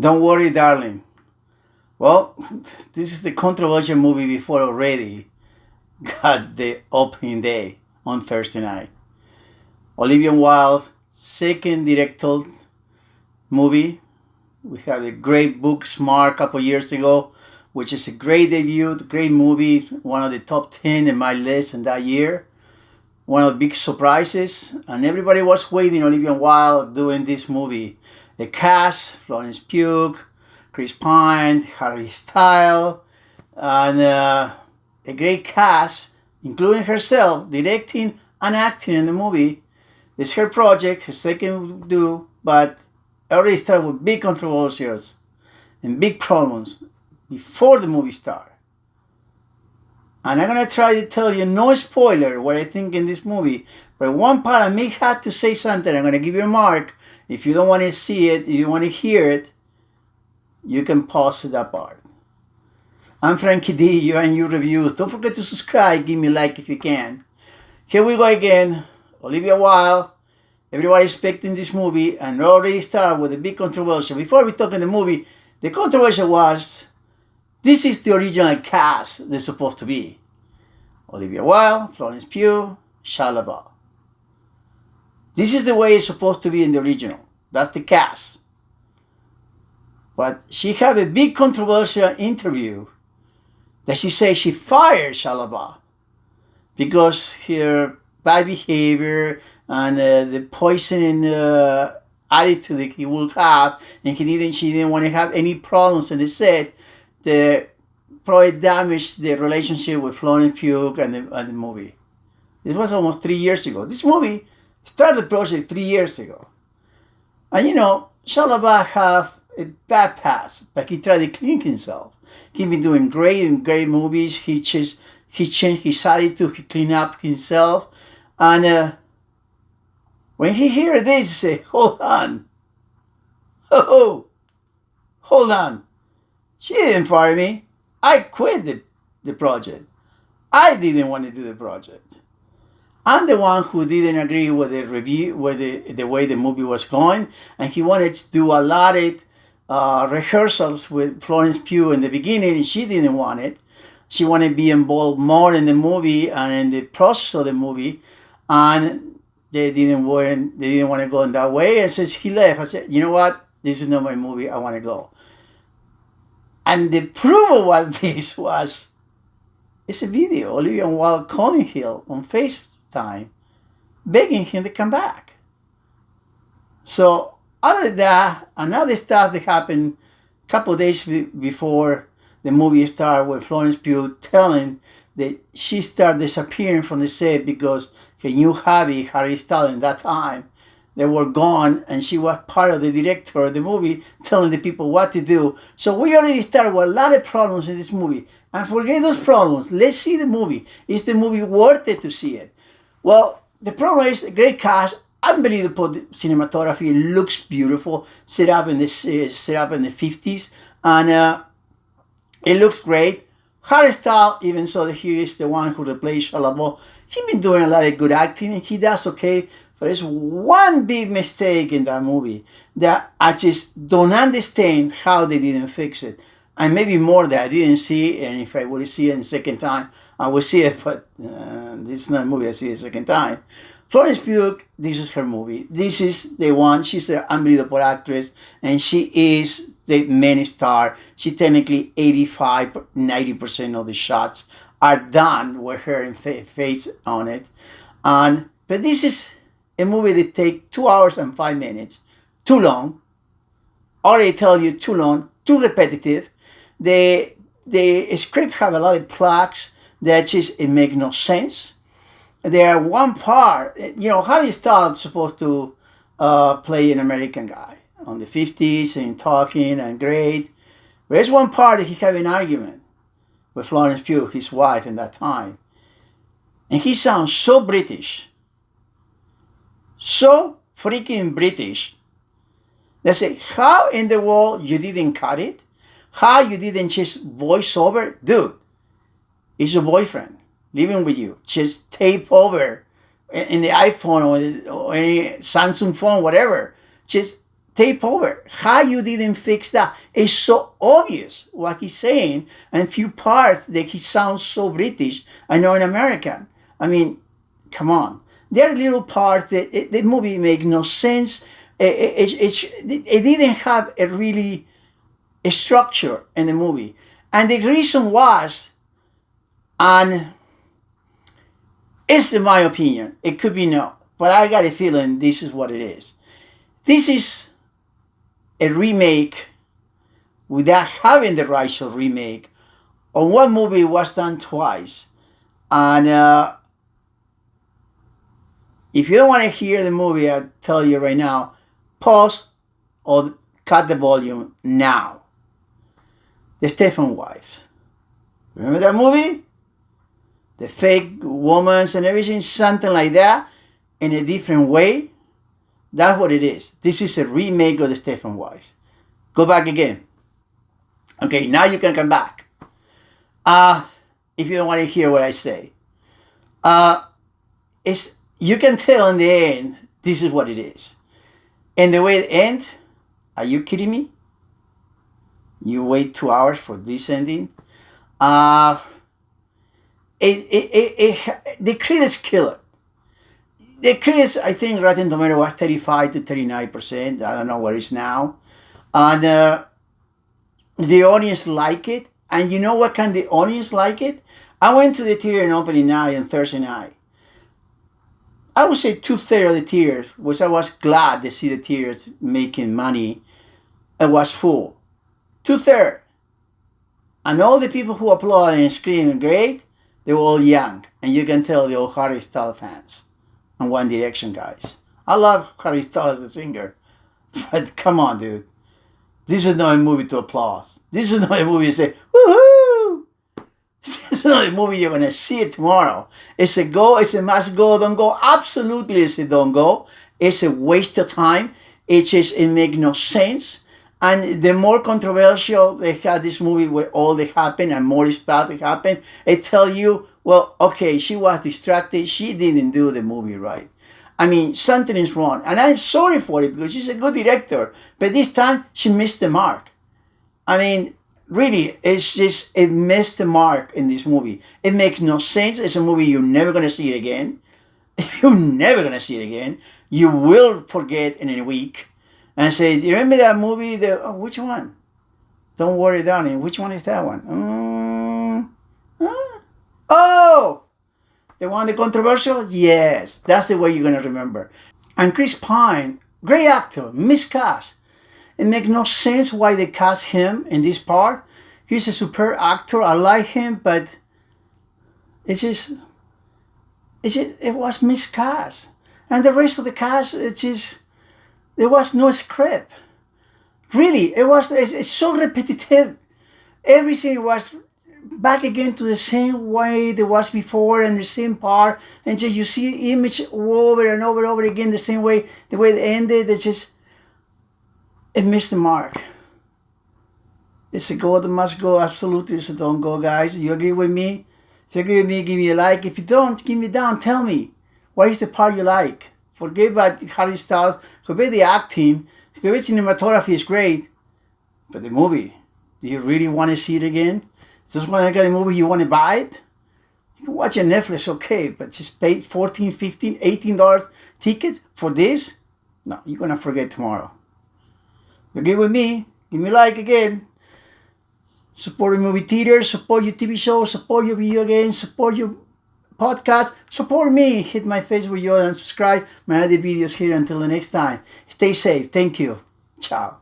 Don't worry, darling. Well, this is the controversial movie before already got the opening day on Thursday night. Olivia Wilde's second directorial movie. We had a great book, Smart, a couple years ago, which is a great debut, great movie, one of the top 10 in my list in that year. One of the big surprises, and everybody was waiting Olivia Wilde doing this movie. The cast, Florence Pugh, Chris Pine, Harry Styles, and a great cast, including herself, directing and acting in the movie. It's her project, her second due, but already started with big controversies and big problems before the movie started. And I'm gonna try to tell you, no spoiler, what I think in this movie. But one part I may have to say something. I'm gonna give you a mark. If you don't want to see it, if you want to hear it, you can pause that part. I'm Frankie D. You and your reviews. Don't forget to subscribe. Give me a like if you can. Here we go again. Olivia Wilde. Everybody expecting this movie, and already started with a big controversy. Before we talk in the movie, the controversy was, this is the original cast they're supposed to be. Olivia Wilde, Florence Pugh, Shia LaBeouf. This is the way it's supposed to be in the original. That's the cast. But she had a big controversial interview that she said she fired Shia LaBeouf because her bad behavior and the poisoning attitude that he would have, and she didn't want to have any problems in the set. The probably damaged the relationship with Florence Pugh and the movie. This was almost 3 years ago. This movie started the project 3 years ago. And Shia LaBeouf have a bad past, but he tried to clean himself. He's been doing great movies. He changed his attitude, he cleaned up himself. And when he heard this, he said, hold on. Oh, hold on. She didn't fire me. I quit the project. I didn't want to do the project. I'm the one who didn't agree with the review, with the way the movie was going, and he wanted to do a lot of rehearsals with Florence Pugh in the beginning, and she didn't want it. She wanted to be involved more in the movie and in the process of the movie, and they didn't want to go in that way. And since he left, I said, you know what? This is not my movie. I want to go. And the proof of what this was, it's a video. Olivia Wilde calling him on FaceTime, begging him to come back. So other than that, another stuff that happened a couple of days before the movie started, with Florence Pugh telling that she started disappearing from the set because her new hubby, Harry Styles, in that time, they were gone, and she was part of the director of the movie, telling the people what to do. So we already started with a lot of problems in this movie. And forget those problems. Let's see the movie. Is the movie worth it to see it? Well, the problem is a great cast, unbelievable cinematography. It looks beautiful. Set up in the 50s, and it looks great. Harry Styles, even though he is the one who replaced Shia LaBeouf, he's been doing a lot of good acting, and he does okay. But there's one big mistake in that movie that I just don't understand how they didn't fix it. And maybe more that I didn't see, and if I would see it the second time, I would see it, but this is not a movie I see a second time. Florence Pugh, this is her movie. This is the one. She's an unbelievable actress, and she is the main star. She technically 85-90% of the shots are done with her in face on it. But this is a movie that takes 2 hours and 5 minutes. Too long. Already tell you, too long, too repetitive. The script have a lot of plugs that just it make no sense. There one part, Harry Styles supposed to play an American guy on the 50s and talking and great. There's one part that he had an argument with Florence Pugh, his wife in that time. And he sounds so British. So freaking British. They say, how in the world you didn't cut it? How you didn't just voice over? Dude, it's your boyfriend living with you. Just tape over in the iPhone or any Samsung phone, whatever. Just tape over. How you didn't fix that? It's so obvious what he's saying, and few parts that he sounds so British and not an American. I mean, come on. There are little parts that the movie make no sense. It didn't have a structure in the movie, and the reason was, and it's in my opinion, it could be no, but I got a feeling this is what it is. This is a remake without having the rights to remake on one movie was done twice. And if you don't want to hear the movie, I tell you right now, pause or cut the volume now. The Stephen Wife. Remember that movie? The fake woman and everything, something like that, in a different way. That's what it is. This is a remake of The Stephen Wife. Go back again. Okay, now you can come back. If you don't want to hear what I say. You can tell in the end, this is what it is. And the way it ends, are you kidding me? You wait 2 hours for this ending? The critics kill it. The critics, I think Rotten Tomato was 35 to 39%. I don't know what it is now. And the audience like it. And you know what kind the audience like it? I went to the theater on opening night and Thursday night. I would say 2/3 of the theater, which I was glad to see the theaters making money. It was full. 2/3. And all the people who applauded and screamed great, they were all young. And you can tell they were Harry Styles fans. And One Direction guys. I love Harry Styles as a singer. But come on, dude. This is not a movie to applaud. This is not a movie to say, woohoo! This is not a movie you're going to see it tomorrow. It's a go, it's a must go, don't go. Absolutely it's a don't go. It's a waste of time. It makes no sense. And the more controversial they had this movie with all that happened and more stuff that happened, it tell you, well, okay, she was distracted. She didn't do the movie right. I mean, something is wrong. And I'm sorry for it because she's a good director. But this time, she missed the mark. I mean, really, it missed the mark in this movie. It makes no sense. It's a movie you're never going to see it again. You're never going to see it again. You will forget in a week. And say, do you remember that movie? Which one? Don't Worry, Darling. Which one is that one? Oh! The one, the controversial? Yes. That's the way you're going to remember. And Chris Pine, great actor, miscast. It makes no sense why they cast him in this part. He's a superb actor. I like him, but it was miscast. And the rest of the cast, there was no script. Really, it's so repetitive. Everything was back again to the same way it was before and the same part. And just you see image over and over and over again the same way, the way it ended. It missed the mark. It's a go that must go. Absolutely, it's a don't go, guys. You agree with me? If you agree with me, give me a like. If you don't, give me down. Tell me, what is the part you like? Forget about Harry Styles. Forget the acting. Forget cinematography is great. But the movie, do you really want to see it again? Is this one kind of movie you want to buy it? You can watch it on Netflix, okay, but just pay $14, $15, $18 tickets for this? No, you're going to forget tomorrow. You agree with me? Give me a like again. Support your movie theater, support your TV shows, support your video games, support your podcast. Support me. Hit my Facebook and subscribe my other videos here. Until the next time. Stay safe. Thank you. Ciao.